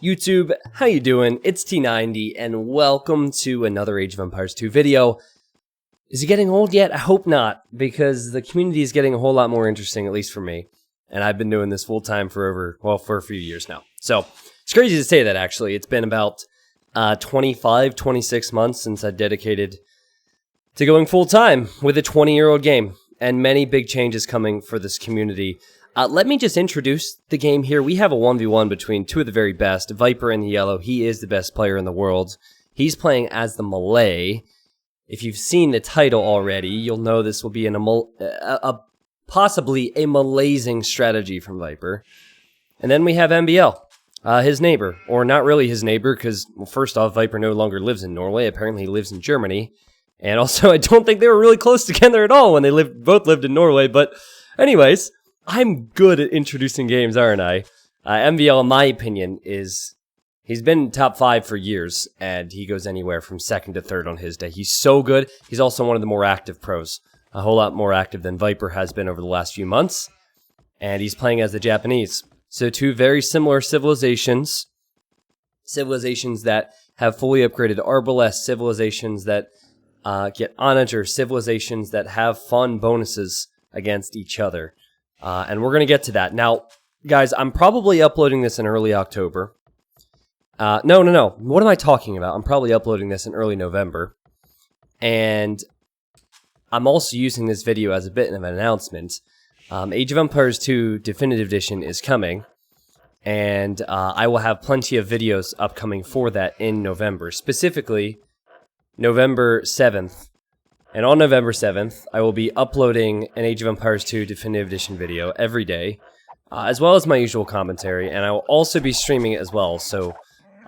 YouTube, how you doing? It's T90, and welcome to another Age of Empires 2 video. Is it getting old yet? I hope not, because the community is getting a whole lot more interesting, at least for me. And I've been doing this full-time for for a few years now. So, it's crazy to say that, actually. It's been about 26 months since I dedicated to going full-time with a 20-year-old game. And many big changes coming for this community. Let me just introduce the game here. We have a 1v1 between two of the very best. Viper in the yellow, he is the best player in the world. He's playing as the Malay. If you've seen the title already, you'll know this will be possibly a Malayzing strategy from Viper. And then we have MBL, his neighbor. Or not really his neighbor, because, well, first off, Viper no longer lives in Norway. Apparently he lives in Germany. And also, I don't think they were really close together at all when they both lived in Norway. But anyways, I'm good at introducing games, aren't I? MVL, in my opinion, he's been top 5 for years, and he goes anywhere from second to third on his day. He's so good. He's also one of the more active pros, a whole lot more active than Viper has been over the last few months, and he's playing as the Japanese. So two very similar civilizations that have fully upgraded arbalest, civilizations that get onager, civilizations that have fun bonuses against each other. And we're going to get to that. Now, guys, I'm probably uploading this in early October. No. What am I talking about? I'm probably uploading this in early November. And I'm also using this video as a bit of an announcement. Age of Empires 2 Definitive Edition is coming. And I will have plenty of videos upcoming for that in November. Specifically, November 7th. And on November 7th, I will be uploading an Age of Empires 2 Definitive Edition video every day, as well as my usual commentary, and I will also be streaming it as well, so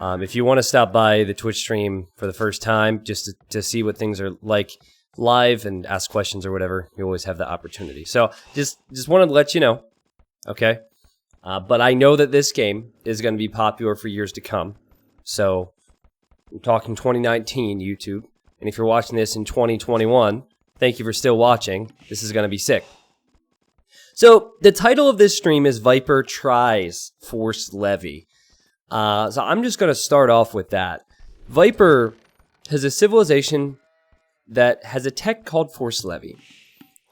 if you want to stop by the Twitch stream for the first time, just to see what things are like live and ask questions or whatever, you always have the opportunity. So, just wanted to let you know, okay? But I know that this game is going to be popular for years to come, so I'm talking 2019 YouTube. And if you're watching this in 2021, thank you for still watching. This is going to be sick. So, the title of this stream is Viper Tries Forced Levy. So I'm just going to start off with that. Viper has a civilization that has a tech called Forced Levy.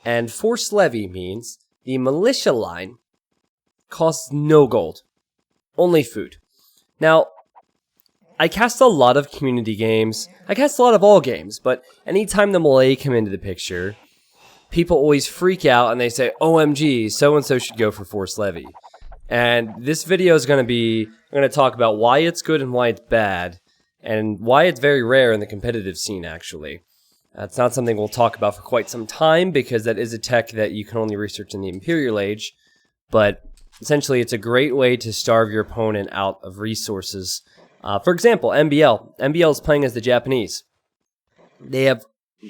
And Forced Levy means the militia line costs no gold. Only food. Now, I cast a lot of community games. I cast a lot of all games, but anytime the Malay come into the picture, people always freak out and they say, OMG, so-and-so should go for Forced Levy. And this video is going to be, I'm going to talk about why it's good and why it's bad, and why it's very rare in the competitive scene, actually. That's not something we'll talk about for quite some time, because that is a tech that you can only research in the Imperial Age, but essentially it's a great way to starve your opponent out of resources. For example, MBL. MBL is playing as the Japanese. They have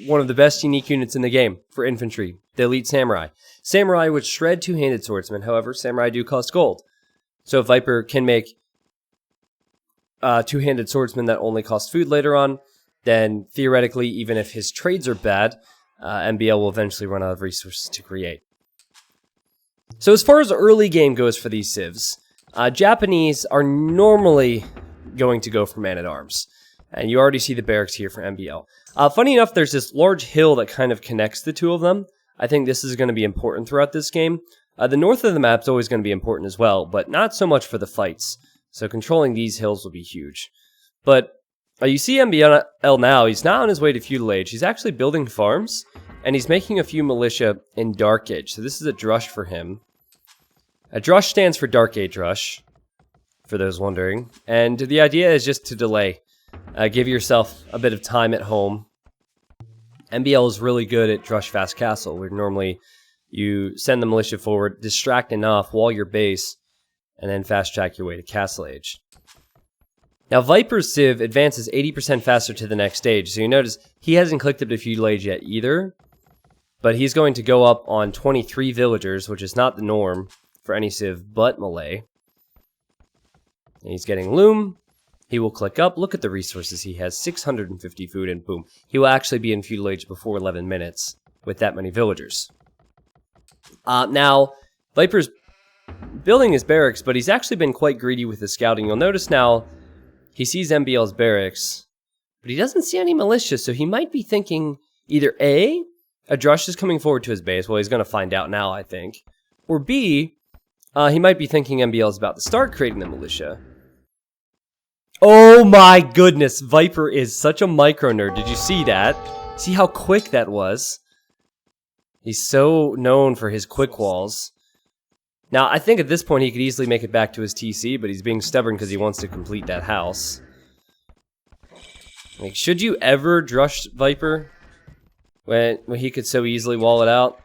one of the best unique units in the game for infantry, the Elite Samurai. Samurai would shred two-handed swordsmen, however, Samurai do cost gold. So if Viper can make two-handed swordsmen that only cost food later on, then theoretically, even if his trades are bad, MBL will eventually run out of resources to create. So as far as early game goes for these civs, Japanese are normally going to go for man-at-arms. And you already see the barracks here for MBL. Funny enough, there's this large hill that kind of connects the two of them. I think this is going to be important throughout this game. The north of the map is always going to be important as well, but not so much for the fights. So controlling these hills will be huge. But you see MBL now, he's not on his way to Feudal Age. He's actually building farms, and he's making a few militia in Dark Age. So this is a drush for him. A drush stands for Dark Age Rush, for those wondering. And the idea is just to delay. Give yourself a bit of time at home. MBL is really good at Drush Fast Castle, where normally you send the militia forward, distract enough, wall your base, and then fast track your way to Castle Age. Now, Viper's Civ advances 80% faster to the next stage, so you notice he hasn't clicked up to Feudal Age yet either, but he's going to go up on 23 villagers, which is not the norm for any Civ but Malay. And he's getting Loom. He will click up, look at the resources he has, 650 food, and boom. He will actually be in Feudal Age before 11 minutes with that many villagers. Now, Viper's building his barracks, but he's actually been quite greedy with his scouting. You'll notice now he sees MBL's barracks, but he doesn't see any militia, so he might be thinking either A, Adrush is coming forward to his base. Well, he's going to find out now, I think. Or B, he might be thinking MBL is about to start creating the militia. Oh my goodness, Viper is such a micro nerd. Did you see that? See how quick that was? He's so known for his quick walls. Now, I think at this point he could easily make it back to his TC, but he's being stubborn because he wants to complete that house. Like, should you ever drush Viper when he could so easily wall it out?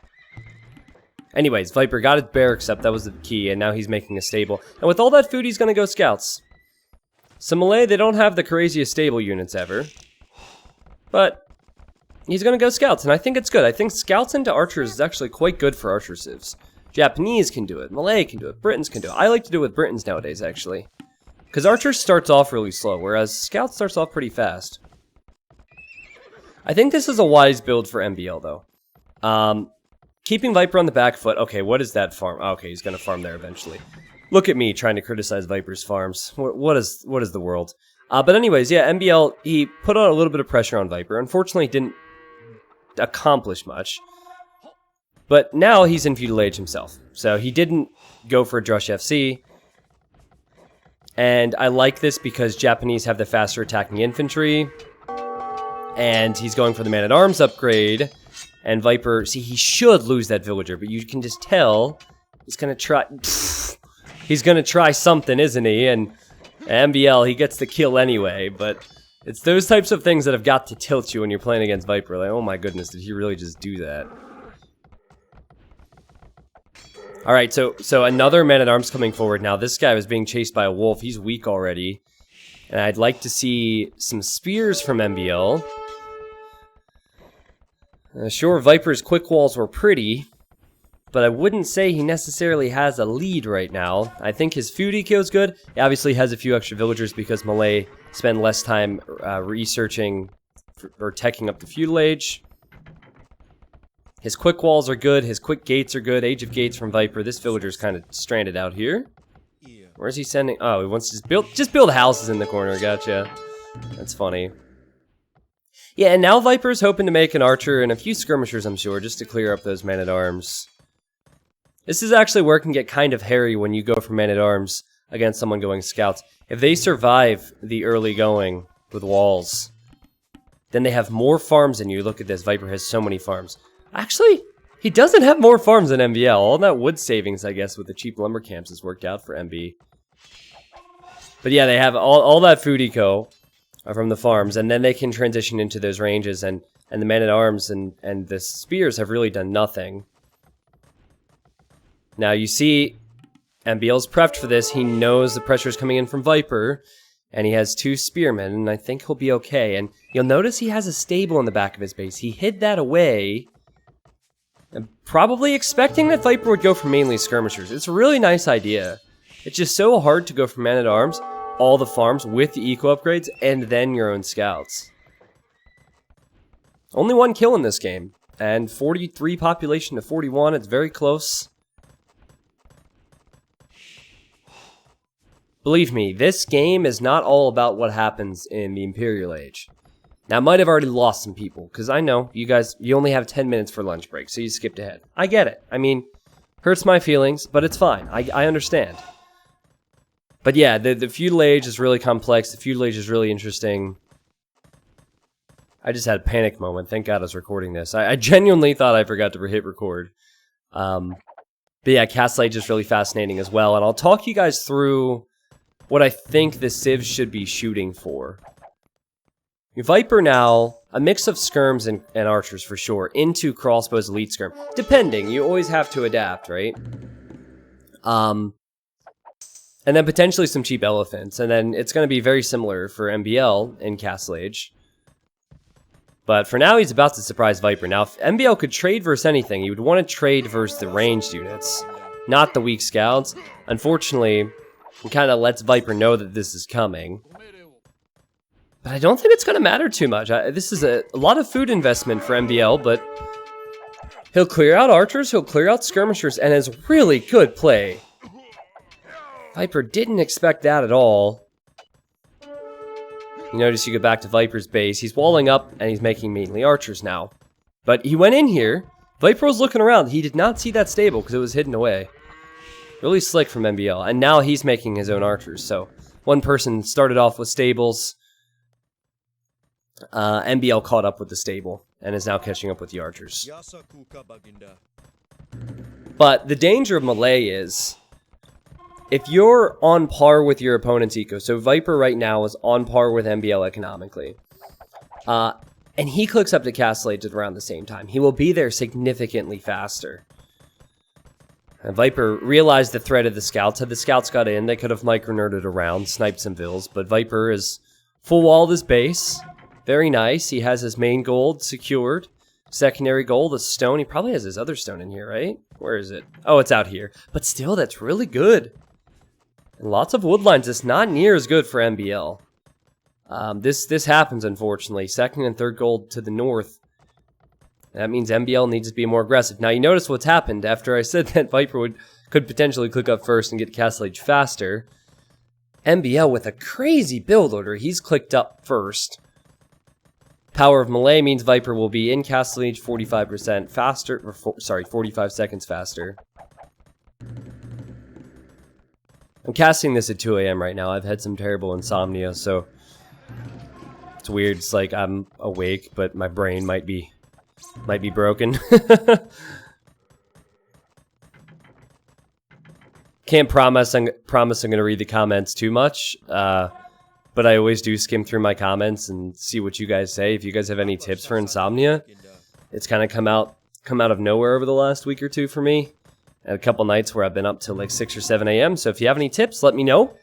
Anyways, Viper got his barracks up, that was the key, and now he's making a stable. And with all that food, he's gonna go scouts. So Malay, they don't have the craziest stable units ever. But he's gonna go scouts, and I think it's good. I think scouts into archers is actually quite good for archer civs. Japanese can do it, Malay can do it, Britons can do it. I like to do it with Britons nowadays, actually. Because archer starts off really slow, whereas scout starts off pretty fast. I think this is a wise build for MBL, though. Keeping Viper on the back foot. Okay, what is that farm? Okay, he's gonna farm there eventually. Look at me trying to criticize Viper's farms. What is the world? But anyways, yeah, MBL, he put on a little bit of pressure on Viper. Unfortunately, didn't accomplish much. But now he's in Feudal Age himself. So he didn't go for a Drush FC. And I like this because Japanese have the faster attacking infantry. And he's going for the man-at-arms upgrade. And Viper, see, he should lose that villager, but you can just tell he's gonna try. He's gonna try something, isn't he? And MBL, he gets the kill anyway, but it's those types of things that have got to tilt you when you're playing against Viper. Like, oh my goodness, did he really just do that? Alright, so another man-at-arms coming forward now. This guy was being chased by a wolf. He's weak already. And I'd like to see some spears from MBL. Sure, Viper's quick walls were pretty, but I wouldn't say he necessarily has a lead right now. I think his food eco is good. He obviously has a few extra villagers because Malay spend less time researching or teching up the Feudal Age. His quick walls are good. His quick gates are good. Age of Gates from Viper. This villager's kind of stranded out here. Where's he sending? Oh, he wants to just build houses in the corner. Gotcha. That's funny. Yeah, and now Viper's hoping to make an archer and a few skirmishers, I'm sure, just to clear up those man-at-arms. This is actually where it can get kind of hairy when you go for man-at-arms against someone going scouts. If they survive the early going with walls, then they have more farms than you. Look at this, Viper has so many farms. Actually, he doesn't have more farms than MBL. All that wood savings, I guess, with the cheap lumber camps has worked out for MB. But yeah, they have all that food eco from the farms, and then they can transition into those ranges, and the man-at-arms and the spears have really done nothing. Now, you see, MBL's prepped for this. He knows the pressure is coming in from Viper, and he has 2 spearmen, and I think he'll be okay. And you'll notice he has a stable in the back of his base. He hid that away, and probably expecting that Viper would go for mainly skirmishers. It's a really nice idea. It's just so hard to go for man-at-arms, all the farms with the eco upgrades, and then your own scouts. Only 1 kill in this game, and 43 population to 41. It's very close. Believe me, this game is not all about what happens in the Imperial Age. Now, I might have already lost some people, because I know, you guys, you only have 10 minutes for lunch break, so you skipped ahead. I get it. I mean, hurts my feelings, but it's fine. I understand. But yeah, the Feudal Age is really complex. The Feudal Age is really interesting. I just had a panic moment. Thank God I was recording this. I genuinely thought I forgot to hit record. But yeah, Castle Age is really fascinating as well. And I'll talk you guys through what I think the civs should be shooting for. Viper now, a mix of skirms and archers for sure, into crossbows elite skirm. Depending, you always have to adapt, right? And then potentially some cheap elephants. And then it's going to be very similar for MBL in Castle Age. But for now, he's about to surprise Viper. Now, if MBL could trade versus anything, he would want to trade versus the ranged units, not the weak scouts. Unfortunately, he kind of lets Viper know that this is coming. But I don't think it's going to matter too much. This is a lot of food investment for MBL, but he'll clear out archers, he'll clear out skirmishers, and it's really good play Viper didn't expect that at all. You notice you go back to Viper's base. He's walling up, and he's making mainly archers now. But he went in here. Viper was looking around. He did not see that stable because it was hidden away. Really slick from MBL. And now he's making his own archers. So one person started off with stables. MBL caught up with the stable and is now catching up with the archers. But the danger of Malay is, if you're on par with your opponent's eco, so Viper right now is on par with MBL economically, and he clicks up to Castle Age at around the same time, he will be there significantly faster. And Viper realized the threat of the scouts. Had the scouts got in, they could have micro-nerded around, sniped some vills, but Viper is full walled his base. Very nice. He has his main gold secured. Secondary gold, a stone. He probably has his other stone in here, right? Where is it? Oh, it's out here. But still, that's really good. And lots of wood lines. It's not near as good for MBL. This happens, unfortunately. Second and third gold to the north. That means MBL needs to be more aggressive. Now, you notice what's happened after I said that Viper could potentially click up first and get Castle Age faster. MBL with a crazy build order. He's clicked up first. Power of Malay means Viper will be in Castle Age 45% faster, or 45 seconds faster. I'm casting this at 2 AM right now. I've had some terrible insomnia, so it's weird. It's like I'm awake, but my brain might be broken. Can't promise I'm gonna read the comments too much. But I always do skim through my comments and see what you guys say. If you guys have any tips for insomnia, it's kind of come out of nowhere over the last week or two for me. And a couple nights where I've been up till like 6 or 7 AM. So if you have any tips, let me know.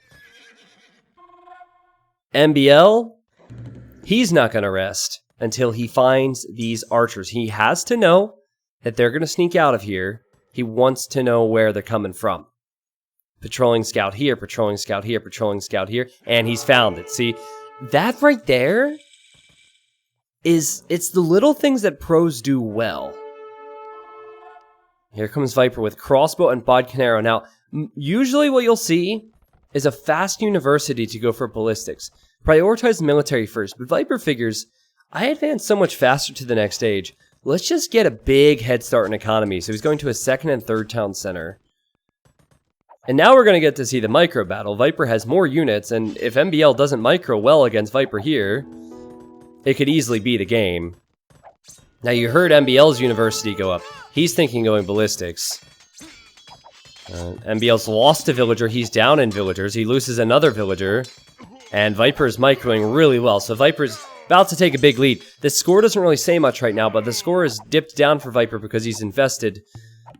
MBL, he's not going to rest until he finds these archers. He has to know that they're going to sneak out of here. He wants to know where they're coming from. Patrolling scout here, patrolling scout here, patrolling scout here, and he's found it. See, that right there it's the little things that pros do well. Here comes Viper with crossbow and bodkin arrow. Now, usually what you'll see is a fast university to go for ballistics. Prioritize military first, but Viper figures, I advance so much faster to the next stage. Let's just get a big head start in economy. So he's going to a second and third town center. And now we're going to get to see the micro battle. Viper has more units, and if MBL doesn't micro well against Viper here, it could easily be the game. Now you heard MBL's university go up. He's thinking going ballistics. MBL's lost a villager. He's down in villagers. He loses another villager. And Viper's microing really well. So Viper's about to take a big lead. The score doesn't really say much right now, but the score is dipped down for Viper because he's invested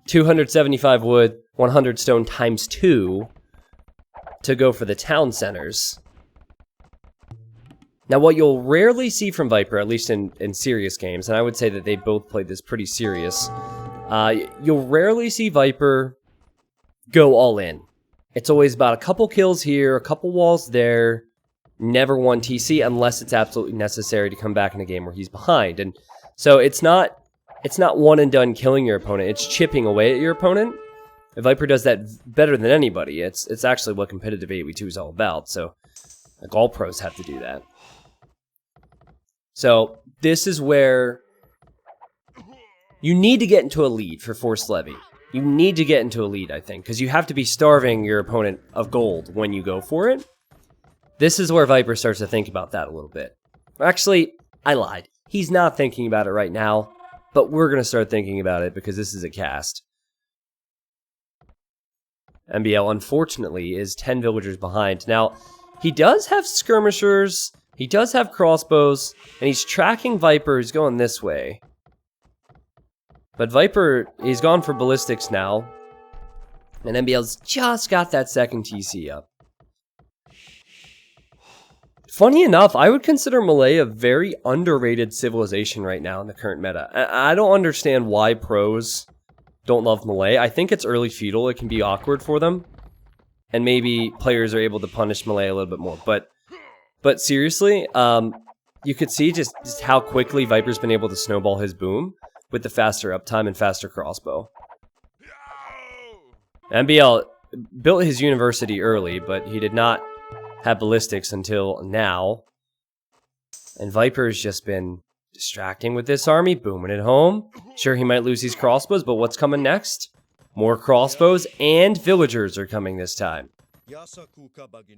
275 wood, 100 stone times 2 to go for the town centers. Now, what you'll rarely see from Viper, at least in serious games, and I would say that they both played this pretty serious, you'll rarely see Viper go all in. It's always about a couple kills here, a couple walls there, never one TC unless it's absolutely necessary to come back in a game where he's behind. And so it's not one and done killing your opponent, it's chipping away at your opponent. Viper does that better than anybody. It's actually what competitive 8v2 is all about, so like all pros have to do that. So this is where you need to get into a lead for forced levy. You need to get into a lead, I think, because you have to be starving your opponent of gold when you go for it. This is where Viper starts to think about that a little bit. Actually, I lied. He's not thinking about it right now, but we're going to start thinking about it because this is a cast. MBL, unfortunately, is 10 villagers behind. Now, he does have skirmishers, he does have crossbows, and he's tracking Viper. He's going this way. But Viper, he's gone for ballistics now. And MBL's just got that second TC up. Funny enough, I would consider Malay a very underrated civilization right now in the current meta. I don't understand why pros don't love Malay. I think it's early Feudal. It can be awkward for them. And maybe players are able to punish Malay a little bit more. But seriously, you could see just how quickly Viper's been able to snowball his boom with the faster uptime and faster crossbow. MBL, built his university early, but he did not have ballistics until now. And Viper's just been distracting with this army, booming it home. Sure, he might lose these crossbows, but what's coming next? More crossbows and villagers are coming this time.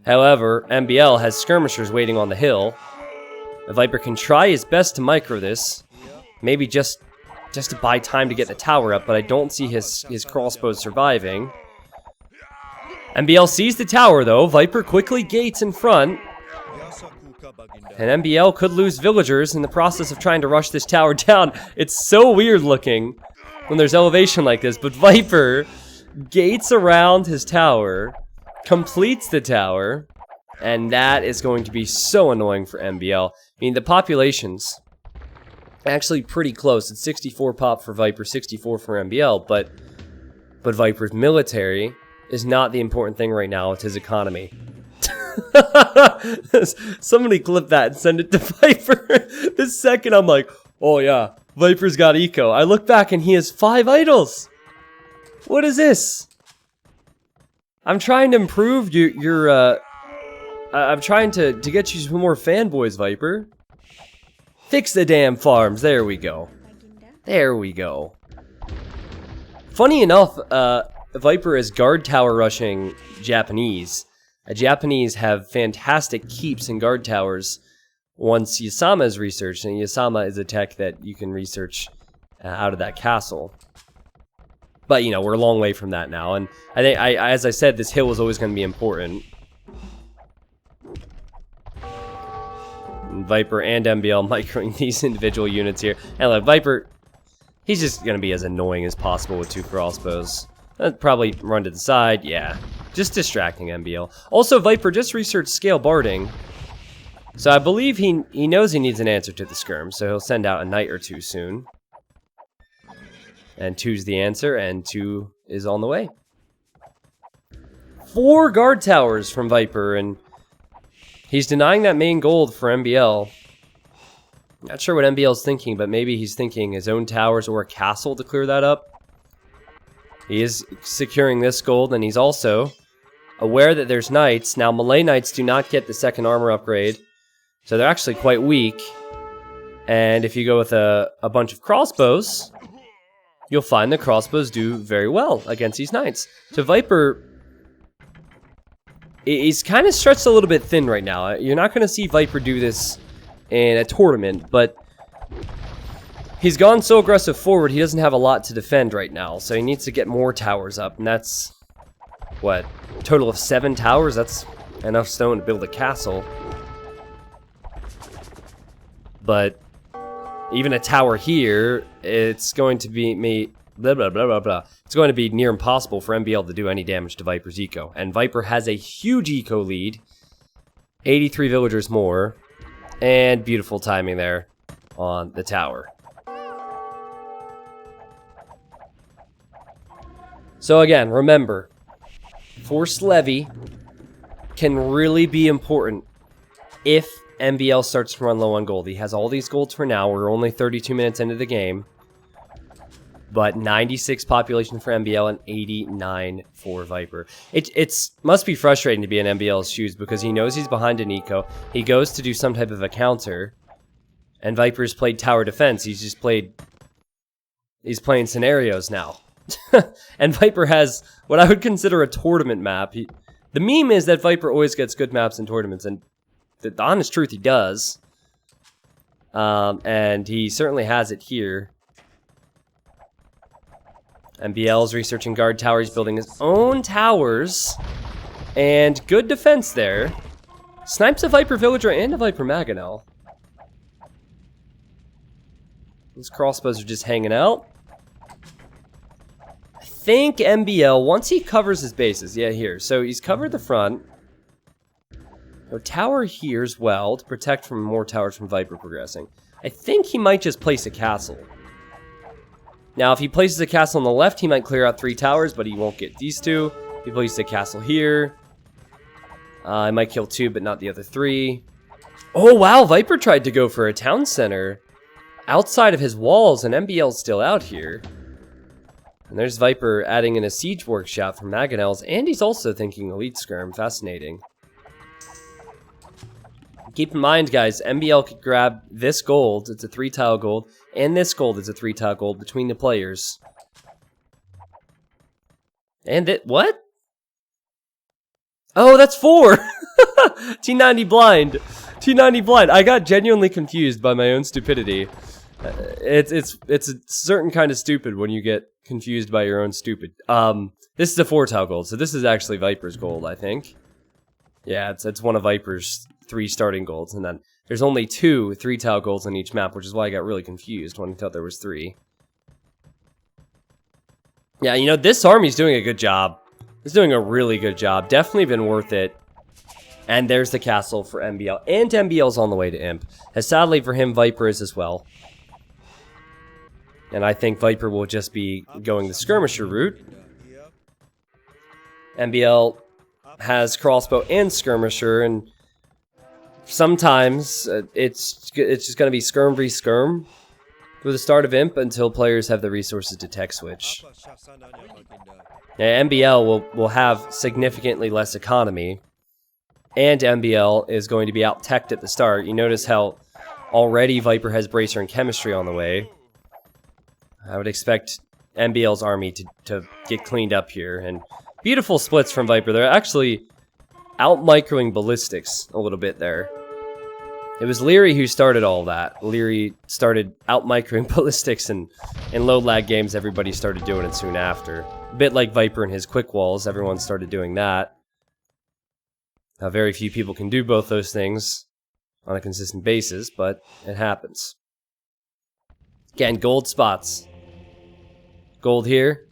However, MBL has skirmishers waiting on the hill. The Viper can try his best to micro this. Maybe just to buy time to get the tower up, but I don't see his crossbows surviving. MBL sees the tower, though. Viper quickly gates in front. And MBL could lose villagers in the process of trying to rush this tower down. It's so weird looking when there's elevation like this, but Viper gates around his tower, completes the tower, and that is going to be so annoying for MBL. I mean, the population's actually pretty close. It's 64 pop for Viper, 64 for MBL, but Viper's military is not the important thing right now. It's his economy. Somebody clip that and send it to Viper. The second I'm like, oh yeah, Viper's got eco. I look back and he has 5 idols. What is this? I'm trying to improve your I'm trying to get you some more fanboys, Viper. Fix the damn farms. There we go. There we go. Funny enough, Viper is guard tower rushing Japanese. Japanese have fantastic keeps in guard towers once Yasama is researched, and Yasama is a tech that you can research out of that castle. But, you know, we're a long way from that now, and I think, as I said, this hill was always going to be important. And Viper and MBL microing these individual units here. And look, Viper, he's just going to be as annoying as possible with 2 crossbows. Probably run to the side, yeah. Just distracting MBL. Also, Viper just researched scale barding. So I believe he knows he needs an answer to the skirm, so he'll send out a knight or 2 soon. And 2's the answer, and 2 is on the way. 4 guard towers from Viper, and he's denying that main gold for MBL. Not sure what MBL's thinking, but maybe he's thinking his own towers or a castle to clear that up. He is securing this gold, and he's also aware that there's knights. Now, Malay knights do not get the 2nd armor upgrade, so they're actually quite weak. And if you go with a bunch of crossbows, you'll find the crossbows do very well against these knights. So Viper, he's kind of stretched a little bit thin right now. You're not going to see Viper do this in a tournament, but he's gone so aggressive forward, he doesn't have a lot to defend right now, so he needs to get more towers up, and that's, what, a total of 7 towers? That's enough stone to build a castle. But even a tower here, it's going to be blah, blah, blah, blah, blah. It's going to be near impossible for MBL to do any damage to Viper's eco, and Viper has a huge eco lead, 83 villagers more, and beautiful timing there on the tower. So again, remember, Forced Levy can really be important if MBL starts to run low on gold. He has all these golds for now. We're only 32 minutes into the game. But 96 population for MBL and 89 for Viper. It must be frustrating to be in MBL's shoes because he knows he's behind an eco. He goes to do some type of a counter. And Viper's played tower defense. He's playing scenarios now. And Viper has what I would consider a tournament map. The meme is that Viper always gets good maps in tournaments, and the honest truth, he does. And he certainly has it here. MBL's researching guard tower. He's building his own towers. And good defense there. Snipes a Viper villager and a Viper Mangonel. These crossbows are just hanging out. I think MBL, once he covers his bases, yeah, here. So he's covered the front. A tower here as well to protect from more towers from Viper progressing. I think he might just place a castle. Now, if he places a castle on the left, he might clear out 3 towers, but he won't get these 2. If he places a castle here, I might kill 2, but not the other 3. Oh, wow, Viper tried to go for a town center outside of his walls, and MBL's still out here. And there's Viper adding in a siege workshop for Mangonels, and he's also thinking elite skirm. Fascinating. Keep in mind, guys, MBL could grab this gold, it's a 3-tile gold, and this gold is a 3-tile gold between the players. And it, what? Oh, that's 4! T90 blind. T90 blind. I got genuinely confused by my own stupidity. It's a certain kind of stupid when you get confused by your own stupid. This is a 4-tile gold, so this is actually Viper's gold, I think. Yeah, it's one of Viper's 3 starting golds, and then there's only 2 3-tile golds on each map, which is why I got really confused when I thought there was 3. Yeah, you know, this army's doing a good job. It's doing a really good job. Definitely been worth it. And there's the castle for MBL. And MBL's on the way to Imp. As sadly for him, Viper is as well. And I think Viper will just be going the skirmisher route. MBL has crossbow and skirmisher, and sometimes it's just going to be skirm v skirm for the start of Imp until players have the resources to tech switch. Now, MBL will have significantly less economy, and MBL is going to be out-teched at the start. You notice how already Viper has Bracer and Chemistry on the way. I would expect MBL's army to get cleaned up here, and beautiful splits from Viper. They're actually out-microing ballistics a little bit there. It was Leary who started all that. Leary started out-microing ballistics, and in low-lag games, everybody started doing it soon after. A bit like Viper and his quick walls, everyone started doing that. Now, very few people can do both those things on a consistent basis, but it happens. Again, gold spots. Gold here,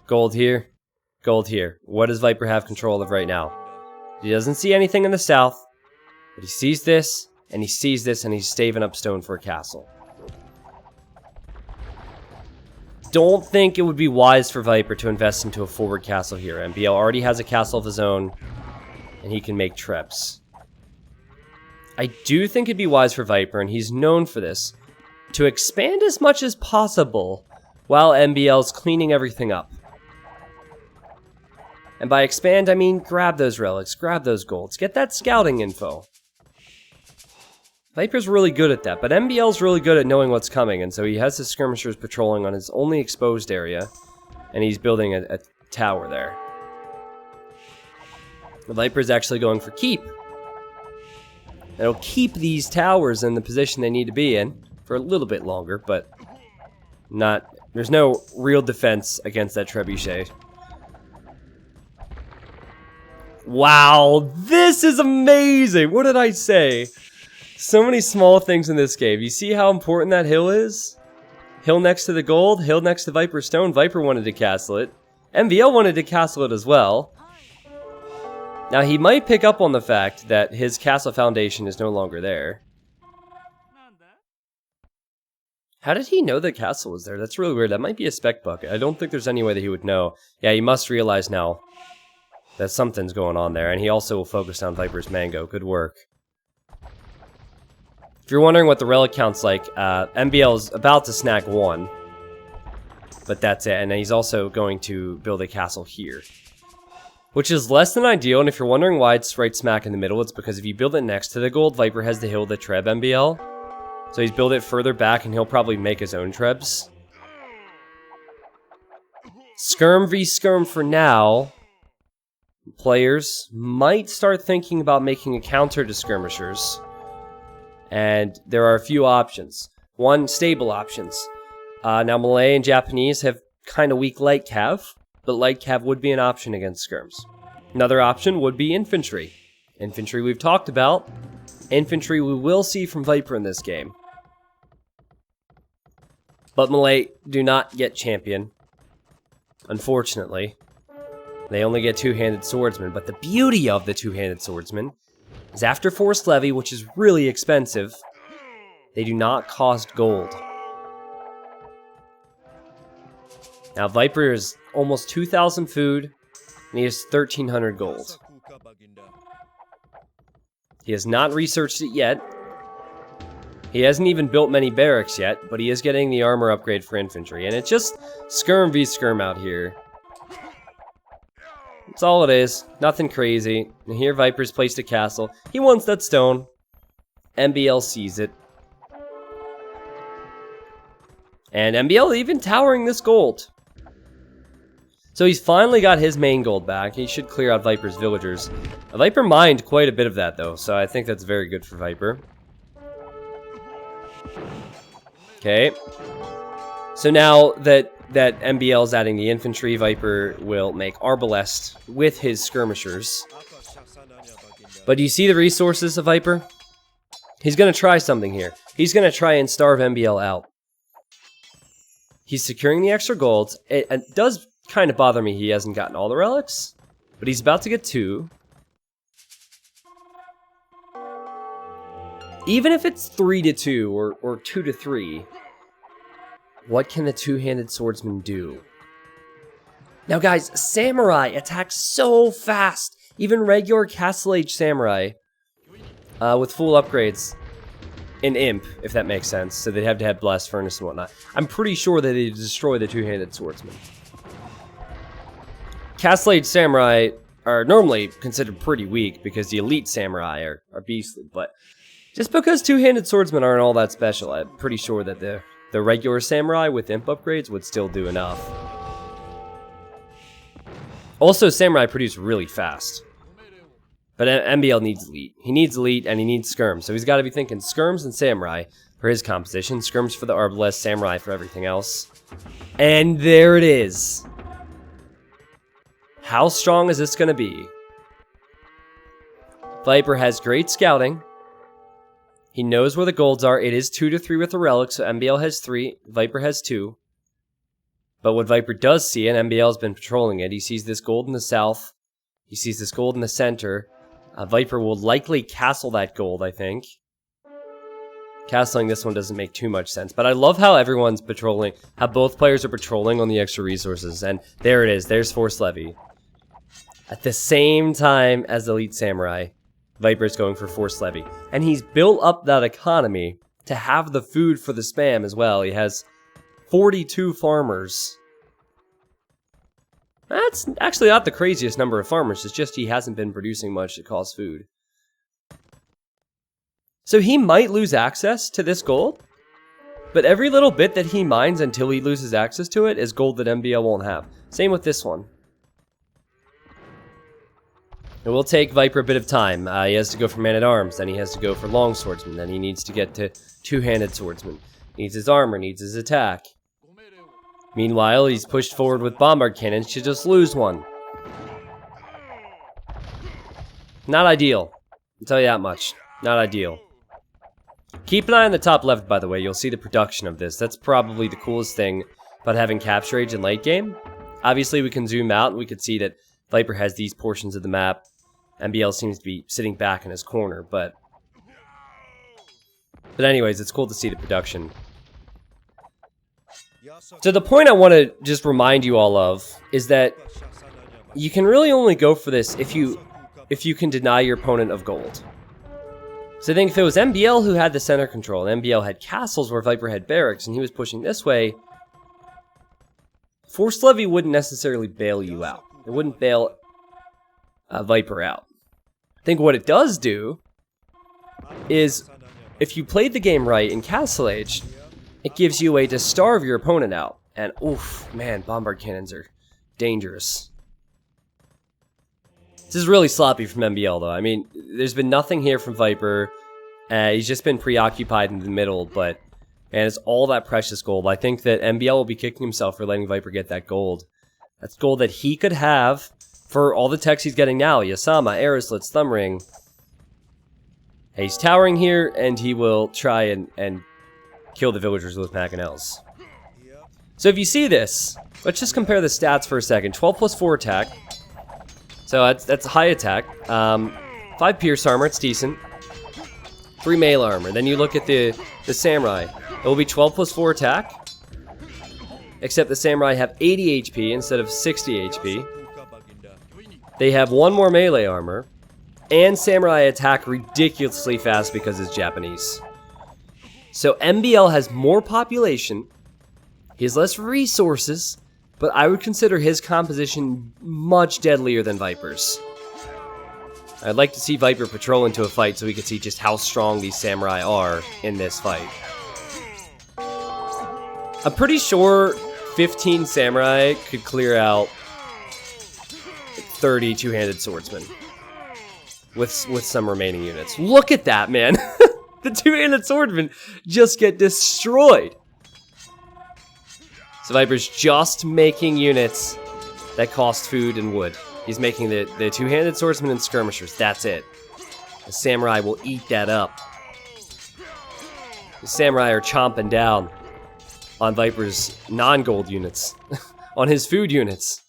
gold here, gold here. What does Viper have control of right now? He doesn't see anything in the south, but he sees this, and he sees this, and he's staving up stone for a castle. Don't think it would be wise for Viper to invest into a forward castle here. MBL already has a castle of his own, and he can make trips. I do think it'd be wise for Viper, and he's known for this, to expand as much as possible while MBL's cleaning everything up. And by expand, I mean grab those relics, grab those golds, get that scouting info. Viper's really good at that, but MBL's really good at knowing what's coming, and so he has his skirmishers patrolling on his only exposed area, and he's building a tower there. The Viper's actually going for keep. It'll keep these towers in the position they need to be in for a little bit longer, but there's no real defense against that trebuchet. Wow, this is amazing! What did I say? So many small things in this game. You see how important that hill is? Hill next to the gold, hill next to Viper Stone. Viper wanted to castle it. MBL wanted to castle it as well. Now, he might pick up on the fact that his castle foundation is no longer there. How did he know the castle was there? That's really weird. That might be a spec bucket. I don't think there's any way that he would know. Yeah, he must realize now that something's going on there. And he also will focus on Viper's Mango. Good work. If you're wondering what the relic count's like, MBL is about to snag 1. But that's it. And he's also going to build a castle here, which is less than ideal. And if you're wondering why it's right smack in the middle, it's because if you build it next to the gold, Viper has the hill that treb MBL. So he's built it further back, and he'll probably make his own trebs. Skirm v skirm for now. Players might start thinking about making a counter to skirmishers. And there are a few options. One, stable options. Now, Malay and Japanese have kind of weak light cav, but light cav would be an option against skirms. Another option would be infantry. Infantry we've talked about. Infantry we will see from Viper in this game. But Malay do not get champion, unfortunately. They only get two-handed swordsmen, but the beauty of the two-handed swordsman is after forced levy, which is really expensive, they do not cost gold. Now, Viper is almost 2,000 food, and he has 1,300 gold. He has not researched it yet, He hasn't even built many barracks yet, but he is getting the armor upgrade for infantry. And it's just skirm v skirm out here. That's all it is. Nothing crazy. And here Viper's placed a castle. He wants that stone. MBL sees it. And MBL even towering this gold. So he's finally got his main gold back. He should clear out Viper's villagers. Viper mined quite a bit of that though, so I think that's very good for Viper. Okay. So now that MBL's adding the infantry, Viper will make Arbalest with his skirmishers. But do you see the resources of Viper? He's going to try something here. He's going to try and starve MBL out. He's securing the extra gold. It does kind of bother me he hasn't gotten all the relics, but he's about to get 2. Even if it's 3-2 or 2-3, what can the two-handed swordsman do? Now guys, samurai attack so fast. Even regular Castle Age samurai with full upgrades in Imp, if that makes sense. So they'd have to have Blast Furnace and whatnot. I'm pretty sure that they destroy the two-handed swordsman. Castle Age samurai are normally considered pretty weak because the elite samurai are beastly, but just because two-handed swordsmen aren't all that special, I'm pretty sure that the regular samurai with imp upgrades would still do enough. Also, samurai produce really fast. But MBL needs elite. He needs elite and he needs skirms. So he's got to be thinking skirms and samurai for his composition. Skirms for the arbalest, samurai for everything else. And there it is. How strong is this going to be? Viper has great scouting. He knows where the golds are. It is 2-3 with the relic, so MBL has 3. Viper has 2. But what Viper does see, and MBL has been patrolling it, he sees this gold in the south. He sees this gold in the center. Viper will likely castle that gold, I think. Castling this one doesn't make too much sense. But I love how everyone's patrolling, how both players are patrolling on the extra resources. And there it is. There's Force Levy. At the same time as Elite Samurai, Viper's going for Force Levy. And he's built up that economy to have the food for the spam as well. He has 42 farmers. That's actually not the craziest number of farmers. It's just he hasn't been producing much that costs food. So he might lose access to this gold. But every little bit that he mines until he loses access to it is gold that MBL won't have. Same with this one. It will take Viper a bit of time. He has to go for man-at-arms, then he has to go for long swordsman, then he needs to get to two-handed swordsman. Needs his armor, needs his attack. Meanwhile, he's pushed forward with bombard cannons to just lose one. Not ideal. I'll tell you that much. Not ideal. Keep an eye on the top left, by the way. You'll see the production of this. That's probably the coolest thing about having capture age in late game. Obviously, we can zoom out and we can see that Viper has these portions of the map. MBL seems to be sitting back in his corner, but anyways, it's cool to see the production. So the point I want to just remind you all of is that you can really only go for this if you can deny your opponent of gold. So I think if it was MBL who had the center control, and MBL had castles where Viper had barracks, and he was pushing this way, Force Levy wouldn't necessarily bail you out. It wouldn't bail Viper out. I think what it does do is, if you played the game right in Castle Age, it gives you a way to starve your opponent out. And oof, man, bombard cannons are dangerous. This is really sloppy from MBL though. I mean, there's been nothing here from Viper. He's just been preoccupied in the middle, but man, it's all that precious gold. I think that MBL will be kicking himself for letting Viper get that gold. That's gold that he could have for all the techs he's getting now. Yasama, Aeroslits, Thumb Ring. He's towering here, and he will try and kill the villagers with Mackinells. So if you see this, let's just compare the stats for a second. 12 plus 4 attack. So that's high attack. 5 pierce armor, it's decent. 3 mail armor. Then you look at the samurai. It will be 12 plus 4 attack. Except the samurai have 80 HP instead of 60 HP. They have 1 more melee armor. And samurai attack ridiculously fast because it's Japanese. So MBL has more population, he has less resources, but I would consider his composition much deadlier than Viper's. I'd like to see Viper patrol into a fight so we can see just how strong these samurai are in this fight. I'm pretty sure 15 samurai could clear out 30 two-handed swordsmen with some remaining units. Look at that, man! The two-handed swordsmen just get destroyed. So Viper's just making units that cost food and wood. He's making the two-handed swordsmen and skirmishers. That's it. The samurai will eat that up. The samurai are chomping down on Viper's non-gold units. On his food units.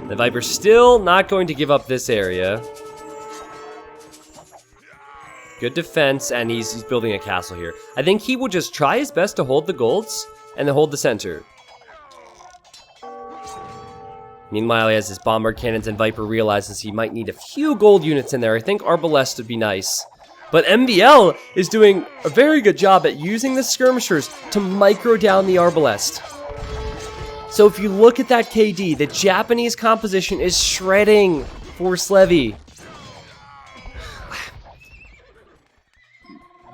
The Viper's still not going to give up this area. Good defense, and he's building a castle here. I think he will just try his best to hold the golds and to hold the center. Meanwhile, he has his bombard cannons, and Viper realizes he might need a few gold units in there. I think Arbalest would be nice. But MBL is doing a very good job at using the skirmishers to micro down the Arbalest. So if you look at that KD, the Japanese composition is shredding Force Levy.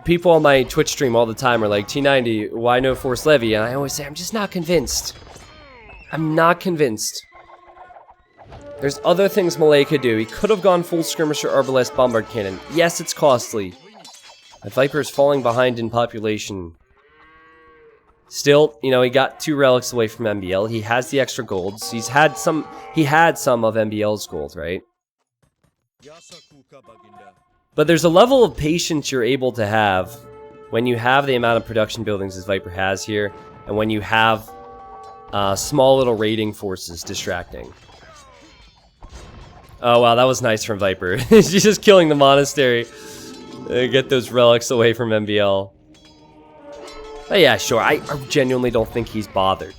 People on my Twitch stream all the time are like, T90, why no Force Levy? And I always say, I'm just not convinced. I'm not convinced. There's other things Malay could do. He could have gone full skirmisher Arbalest bombard cannon. Yes, it's costly. But Viper is falling behind in population. Still, you know, he got 2 relics away from MBL. He has the extra golds. He had some of MBL's gold, right? But there's a level of patience you're able to have when you have the amount of production buildings as Viper has here, and when you have small little raiding forces distracting. Oh wow, that was nice from Viper. She's just killing the monastery. Get those relics away from MBL. But yeah, sure, I genuinely don't think he's bothered.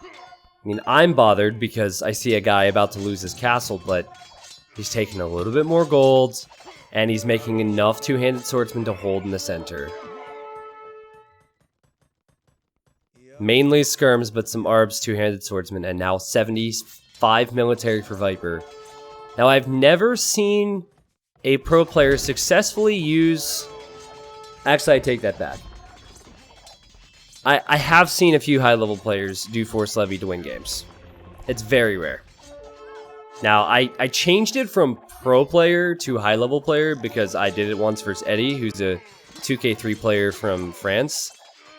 I mean, I'm bothered because I see a guy about to lose his castle, but he's taking a little bit more gold, and he's making enough two-handed swordsmen to hold in the center. Mainly skirms, but some arbs, two-handed swordsmen, and now 75 military for Viper. Now, I've never seen a pro player successfully use... Actually, I take that back. I have seen a few high-level players do Force Levy to win games. It's very rare. Now, I changed it from pro player to high-level player because I did it once versus Eddie, who's a 2K3 player from France,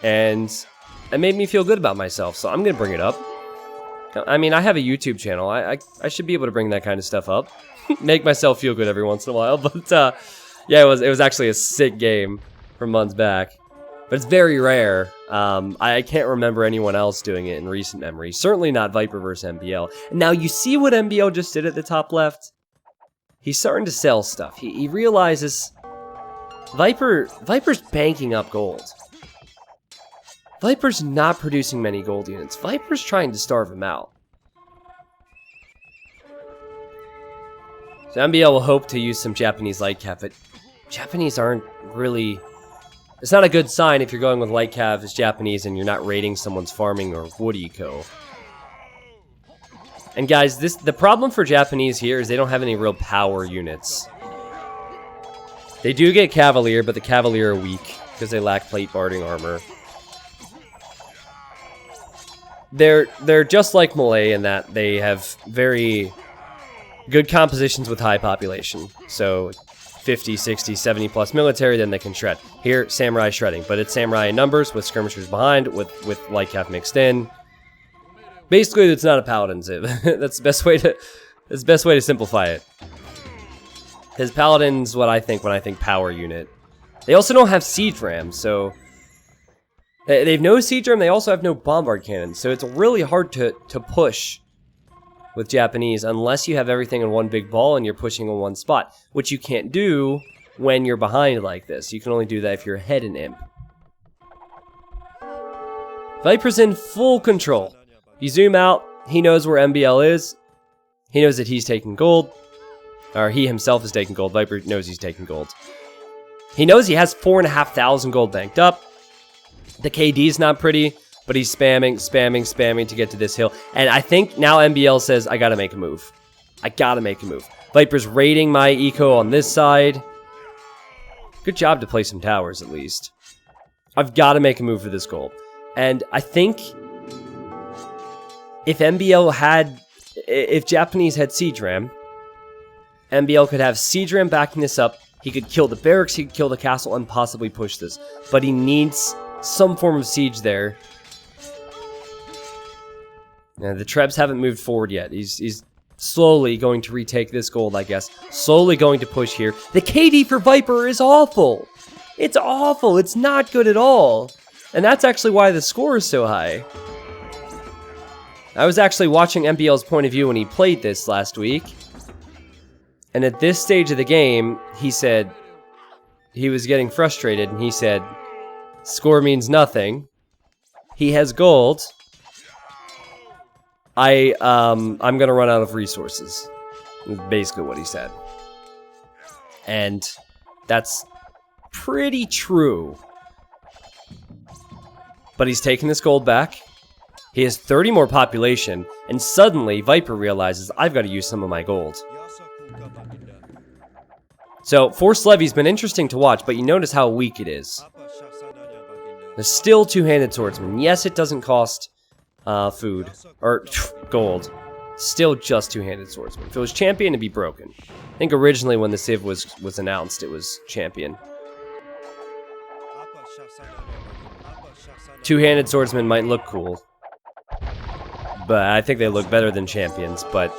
and it made me feel good about myself, so I'm going to bring it up. I mean, I have a YouTube channel. I should be able to bring that kind of stuff up. Make myself feel good every once in a while, but yeah, it was actually a sick game from months back. But it's very rare. I can't remember anyone else doing it in recent memory. Certainly not Viper versus MBL. And now you see what MBL just did at the top left? He's starting to sell stuff. He realizes Viper's banking up gold. Viper's not producing many gold units. Viper's trying to starve him out. So MBL will hope to use some Japanese light cav, but Japanese aren't really... It's not a good sign if you're going with light cav as Japanese and you're not raiding someone's farming or wood eco. And guys, the problem for Japanese here is they don't have any real power units. They do get Cavalier, but the Cavalier are weak because they lack plate barding armor. They're just like Malay in that they have very good compositions with high population. So 50, 60, 70 plus military, then they can shred. Here, samurai shredding, but it's samurai in numbers with skirmishers behind, with light cav mixed in. Basically, it's not a paladin ziv. That's the best way to simplify it. Because paladin's what I think when I think power unit. They also don't have siege rams, so they have no siege ram. They also have no bombard cannons, so it's really hard to push with Japanese unless you have everything in one big ball and you're pushing in one spot, which you can't do when you're behind like this. You can only do that if you're ahead in Imp. Viper's in full control. You zoom out, he knows where MBL is. He knows that he's taking gold. Or he himself is taking gold. Viper knows he's taking gold. He knows he has 4,500 gold banked up. The KD's not pretty, but he's spamming to get to this hill. And I think now MBL says, I gotta make a move. I gotta make a move. Viper's raiding my eco on this side. Good job to play some towers, at least. I've gotta make a move for this gold. And I think if if Japanese had Siege Ram, MBL could have Siege Ram backing this up. He could kill the barracks, he could kill the castle, and possibly push this. But he needs some form of siege there. Now, the Trebs haven't moved forward yet. He's slowly going to retake this gold, I guess. Slowly going to push here. The KD for Viper is awful. It's awful. It's not good at all. And that's actually why the score is so high. I was actually watching MBL's point of view when he played this last week. And at this stage of the game, he said he was getting frustrated, and he said, score means nothing. He has gold. I'm gonna run out of resources. Is basically what he said. And that's pretty true. But he's taking this gold back. He has 30 more population, and suddenly Viper realizes I've got to use some of my gold. So, Force Levy's been interesting to watch, but you notice how weak it is. There's still two-handed swordsman. Yes, it doesn't cost food, or gold. Still just two-handed swordsman. If it was champion, it'd be broken. I think originally when the Civ was announced, it was champion. Two-handed swordsman might look cool. But I think they look better than champions, but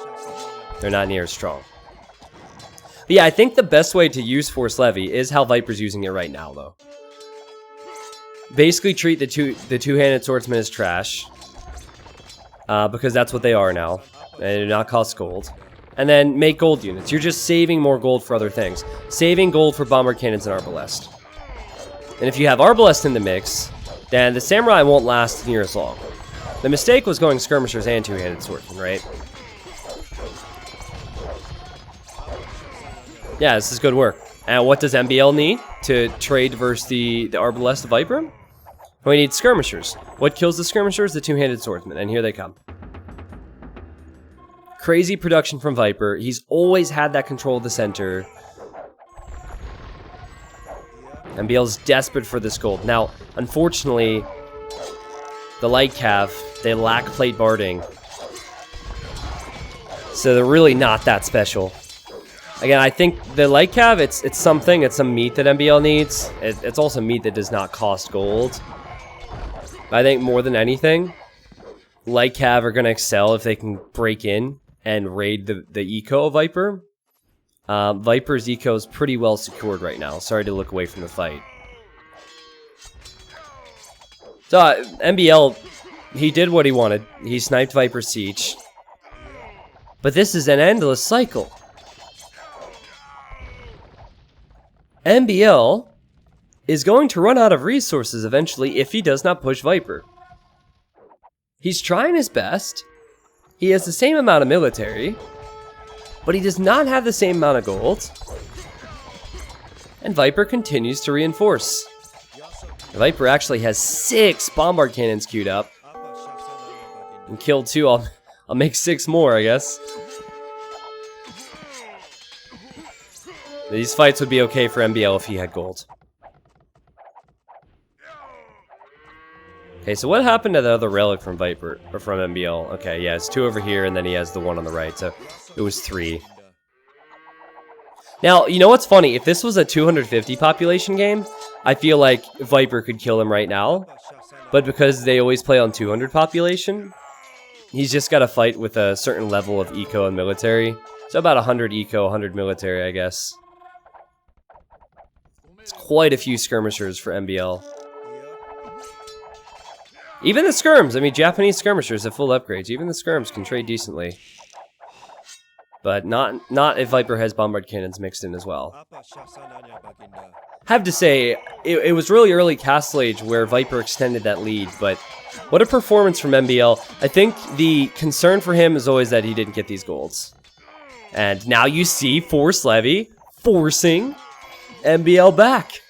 they're not near as strong. But yeah, I think the best way to use Force Levy is how Viper's using it right now, though. Basically treat the two-handed swordsman as trash. Because that's what they are now. They do not cost gold. And then make gold units. You're just saving more gold for other things. Saving gold for bombard cannons and arbalest. And if you have arbalest in the mix, then the samurai won't last near as long. The mistake was going skirmishers and two-handed swordsman, right? Yeah, this is good work. And what does MBL need to trade versus the arbalest Viper? Well, we need skirmishers. What kills the skirmishers? The two-handed swordsman, and here they come. Crazy production from Viper. He's always had that control of the center. MBL's desperate for this gold. Now, unfortunately, the light cav, they lack plate barding. So they're really not that special. Again, I think the light cav, it's something, it's some meat that MBL needs. It's also meat that does not cost gold. I think more than anything, light cav are going to excel if they can break in and raid the eco of Viper. Viper's eco is pretty well secured right now. Sorry to look away from the fight. So, MBL, he did what he wanted. He sniped Viper's siege. But this is an endless cycle. MBL is going to run out of resources eventually if he does not push Viper. He's trying his best. He has the same amount of military, but he does not have the same amount of gold. And Viper continues to reinforce. Viper actually has 6 bombard cannons queued up. And killed 2, I'll make 6 more, I guess. These fights would be okay for MBL if he had gold. Okay, so what happened to the other relic from Viper, or from MBL? Okay, yeah, it's 2 over here, and then he has the 1 on the right, so it was 3. Now, you know what's funny? If this was a 250 population game, I feel like Viper could kill him right now. But because they always play on 200 population, he's just got to fight with a certain level of eco and military. So about 100 eco, 100 military, I guess. It's quite a few skirmishers for MBL. Even the skirms, I mean, Japanese skirmishers have full upgrades. Even the skirms can trade decently. But not if Viper has bombard cannons mixed in as well. Have to say, it was really early Castle Age where Viper extended that lead, but what a performance from MBL. I think the concern for him is always that he didn't get these golds. And now you see Force Levy forcing MBL back.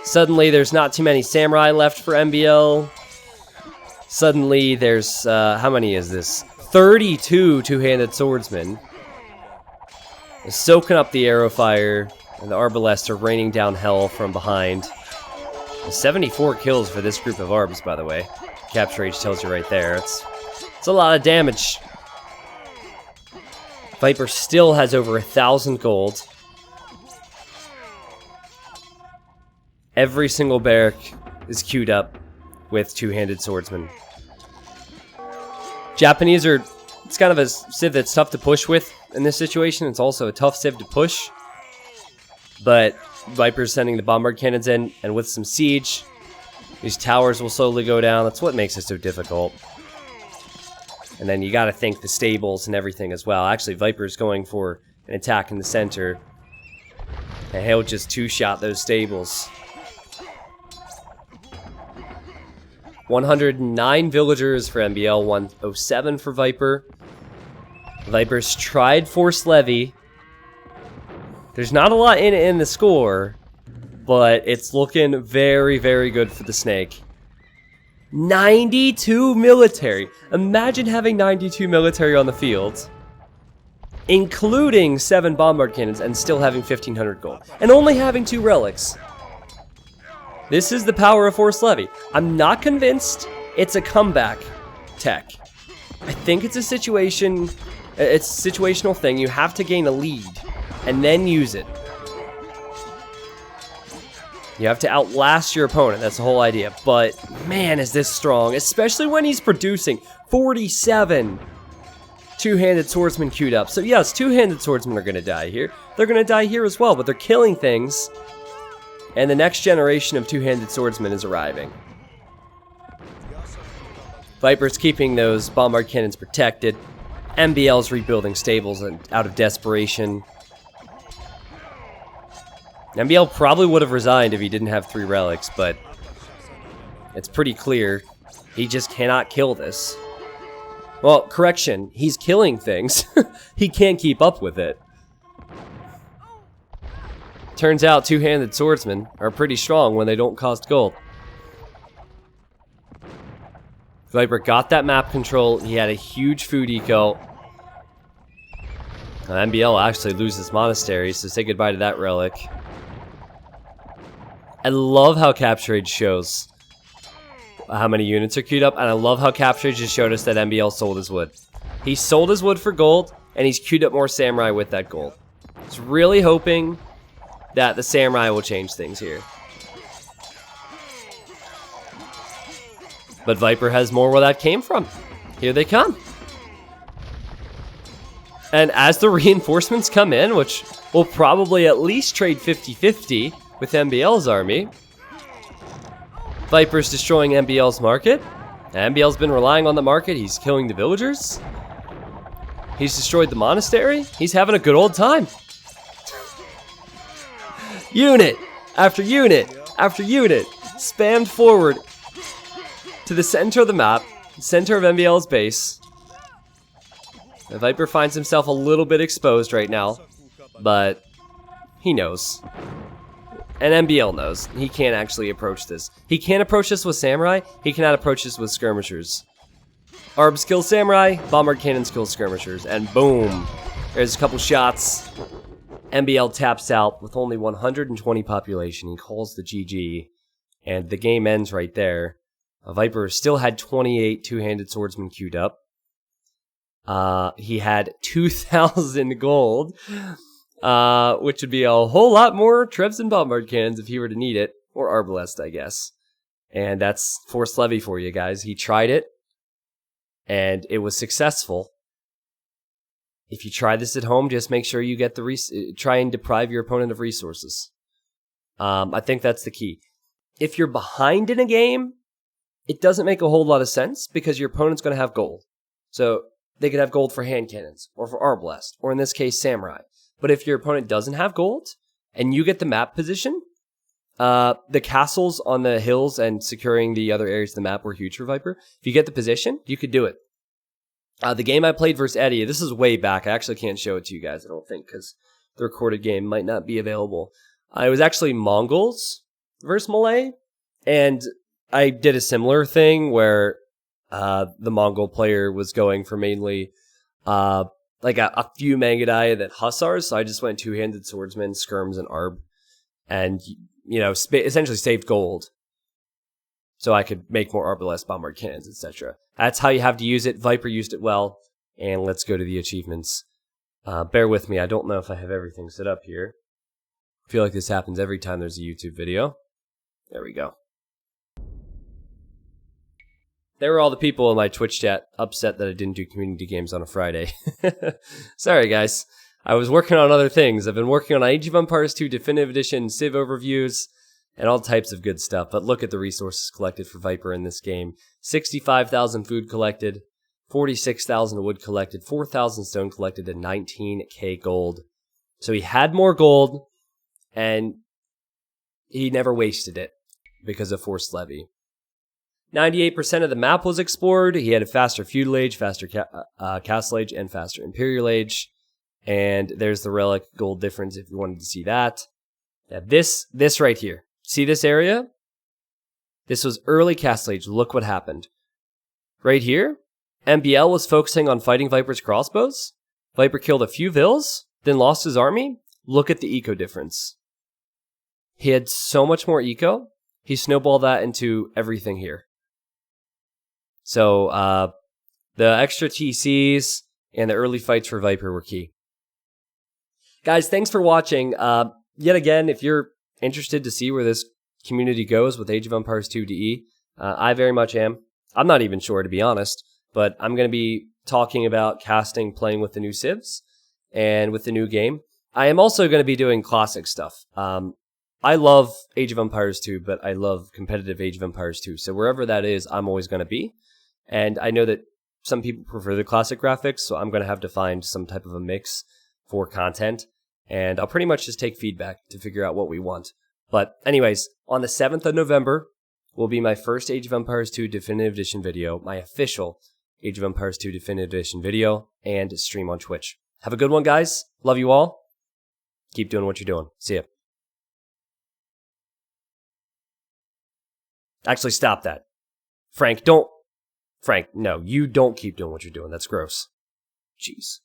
Suddenly, there's not too many samurai left for MBL. Suddenly, there's, how many is this? 32 two-handed swordsmen. They're soaking up the arrow fire, and the arbalests are raining down hell from behind. 74 kills for this group of arbs, by the way. Capture age tells you right there. It's a lot of damage. Viper still has over 1,000 gold. Every single barrack is queued up with two-handed swordsmen. Japanese are, it's kind of a civ that's tough to push with in this situation. It's also a tough civ to push. But Viper's sending the bombard cannons in, and with some siege, these towers will slowly go down. That's what makes it so difficult. And then you gotta think the stables and everything as well. Actually, Viper's going for an attack in the center. And he'll just two-shot those stables. 109 villagers for MBL, 107 for Viper. Viper's tried force Levy. There's not a lot in the score, but it's looking very, very good for the Snake. 92 military. Imagine having 92 military on the field, including 7 bombard cannons, and still having 1,500 gold, and only having 2 relics. This is the power of Force Levy. I'm not convinced it's a comeback tech. I think it's a situational thing. You have to gain a lead and then use it. You have to outlast your opponent. That's the whole idea. But man, is this strong, especially when he's producing 47 two-handed swordsmen queued up. So yes, two-handed swordsmen are going to die here. They're going to die here as well, but they're killing things. And the next generation of two-handed swordsmen is arriving. Viper's keeping those bombard cannons protected. MBL's rebuilding stables out of desperation. MBL probably would have resigned if he didn't have 3 relics, but it's pretty clear he just cannot kill this. Well, correction, he's killing things. He can't keep up with it. Turns out two-handed swordsmen are pretty strong when they don't cost gold. Viper got that map control. He had a huge food eco. MBL actually loses monastery, so say goodbye to that relic. I love how Capture Age shows how many units are queued up, and I love how Capture Age just showed us that MBL sold his wood. He sold his wood for gold, and he's queued up more samurai with that gold. He's really hoping that the samurai will change things here. But Viper has more where that came from. Here they come. And as the reinforcements come in, which will probably at least trade 50-50 with MBL's army, Viper's destroying MBL's market. MBL's been relying on the market. He's killing the villagers. He's destroyed the monastery. He's having a good old time. Unit after unit after unit spammed forward to the center of the map, center of MBL's base. The Viper finds himself a little bit exposed right now, but he knows. And MBL knows. He can't actually approach this. He can't approach this with samurai. He cannot approach this with skirmishers. Arbs kill samurai, bombard cannons kill skirmishers, and boom. There's a couple shots. MBL taps out with only 120 population. He calls the GG, and the game ends right there. Viper still had 28 two-handed swordsmen queued up. He had 2,000 gold, which would be a whole lot more Trebs and bombard cannons if he were to need it, or arbalest, I guess. And that's Force Levy for you guys. He tried it, and it was successful. If you try this at home, just make sure you get try and deprive your opponent of resources. I think that's the key. If you're behind in a game, it doesn't make a whole lot of sense because your opponent's going to have gold. So they could have gold for hand cannons or for arbalest, or in this case, samurai. But if your opponent doesn't have gold and you get the map position, the castles on the hills and securing the other areas of the map were huge for Viper. If you get the position, you could do it. The game I played versus Eddie, this is way back. I actually can't show it to you guys, I don't think, because the recorded game might not be available. It was actually Mongols versus Malay, and I did a similar thing where the Mongol player was going for mainly like a few Mangudai and then Hussars, so I just went two-handed swordsmen, skirms, and Arb, and, essentially saved gold so I could make more arbalest bombard cannons, etc. That's how you have to use it. Viper used it well, and let's go to the achievements. Bear with me, I don't know if I have everything set up here. I feel like this happens every time there's a YouTube video. There we go. There were all the people in my Twitch chat upset that I didn't do community games on a Friday. Sorry, guys. I was working on other things. I've been working on Age of Empires 2 Definitive Edition, Civ overviews, and all types of good stuff. But look at the resources collected for Viper in this game. 65,000 food collected, 46,000 wood collected, 4,000 stone collected, and 19k gold. So he had more gold, and he never wasted it because of forced levy. 98% of the map was explored. He had a faster Feudal Age, faster Castle Age, and faster Imperial Age. And there's the relic gold difference if you wanted to see that. Yeah, this right here. See this area? This was early Castle Age. Look what happened. Right here, MBL was focusing on fighting Viper's crossbows. Viper killed a few vills, then lost his army. Look at the eco difference. He had so much more eco. He snowballed that into everything here. So, the extra TCs and the early fights for Viper were key. Guys, thanks for watching. Yet again, if you're interested to see where this community goes with Age of Empires 2 DE, I very much am. I'm not even sure, to be honest, but I'm going to be talking about casting, playing with the new civs, and with the new game. I am also going to be doing classic stuff. I love Age of Empires 2, but I love competitive Age of Empires 2. So wherever that is, I'm always going to be. And I know that some people prefer the classic graphics, so I'm going to have to find some type of a mix for content. And I'll pretty much just take feedback to figure out what we want. But anyways, on the 7th of November will be my first Age of Empires 2 Definitive Edition video, my official Age of Empires 2 Definitive Edition video, and stream on Twitch. Have a good one, guys. Love you all. Keep doing what you're doing. See ya. Actually, stop that. Frank, no, you don't keep doing what you're doing. That's gross. Jeez.